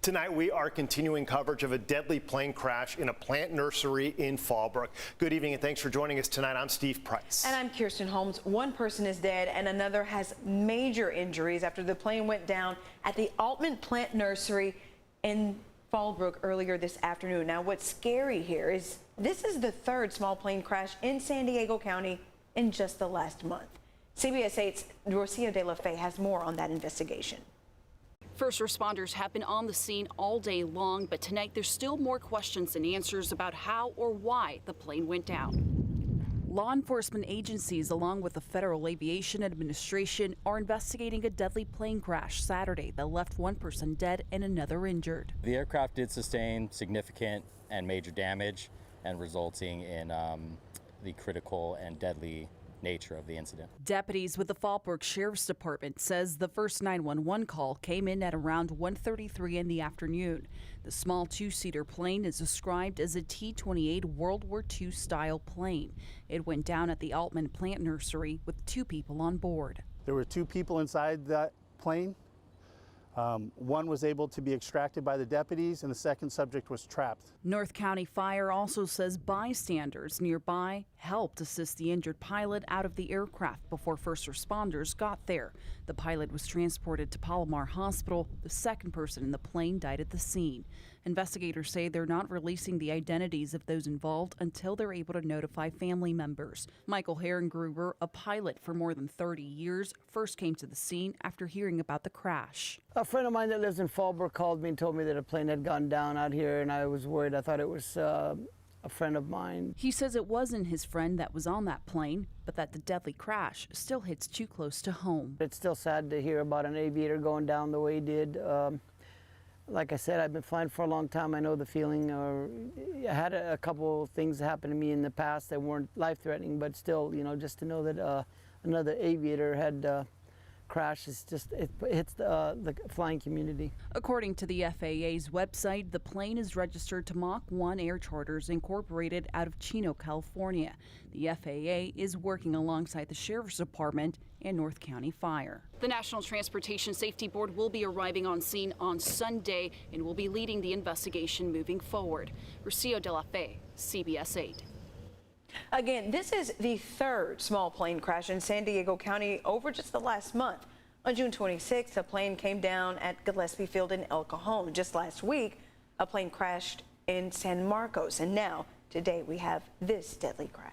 Tonight, we are continuing coverage of a deadly plane crash in a plant nursery in Fallbrook. Good evening and thanks for joining us tonight. I'm Steve Price. And I'm Kirsten Holmes. One person is dead and another has major injuries after the plane went down at the Altman Plant nursery in Fallbrook earlier this afternoon. Now, what's scary here is this is the third small plane crash in San Diego County in just the last month. CBS 8's Rocio de la Fe has more on that investigation. First responders have been on the scene all day long, but tonight there's still more questions than answers about how or why the plane went down. Law enforcement agencies, along with the Federal Aviation Administration, are investigating a deadly plane crash Saturday that left one person dead and another injured. The aircraft did sustain significant and major damage, and resulting in the critical and deadly nature of the incident. Deputies with the Fallbrook Sheriff's Department says the first 911 call came in at around 1:33 in the afternoon. The small two-seater plane is described as a T-28 World War II style plane. It went down at the Altman Plant nursery with 2 people on board. There were 2 people inside that plane. One was able to be extracted by the deputies and the second subject was trapped. North County Fire also says bystanders nearby helped assist the injured pilot out of the aircraft before first responders got there. The pilot was transported to Palomar Hospital. The second person in the plane died at the scene. Investigators say they're not releasing the identities of those involved until they're able to notify family members. Michael Herengruber, a pilot for more than 30 years, first came to the scene after hearing about the crash. A friend of mine that lives in Fallbrook called me and told me that a plane had gone down out here, and I was worried. I thought it was a friend of mine. He says it wasn't his friend that was on that plane, but that the deadly crash still hits too close to home. It's still sad to hear about an aviator going down the way he did. Like I said, I've been flying for a long time. I know the feeling. I had a couple things happen to me in the past that weren't life-threatening, but still, you know, just to know that another aviator had crashed, it hits the flying community. According to the FAA's website, the plane is registered to Mach 1 Air Charters Incorporated out of Chino, California. The FAA is working alongside the Sheriff's Department and North County Fire. The National Transportation Safety Board will be arriving on scene on Sunday and will be leading the investigation moving forward. Rocio de la Fe, CBS 8. Again, this is the third small plane crash in San Diego County over just the last month. On June 26th, a plane came down at Gillespie Field in El Cajon. Just last week, a plane crashed in San Marcos. And now, today, we have this deadly crash.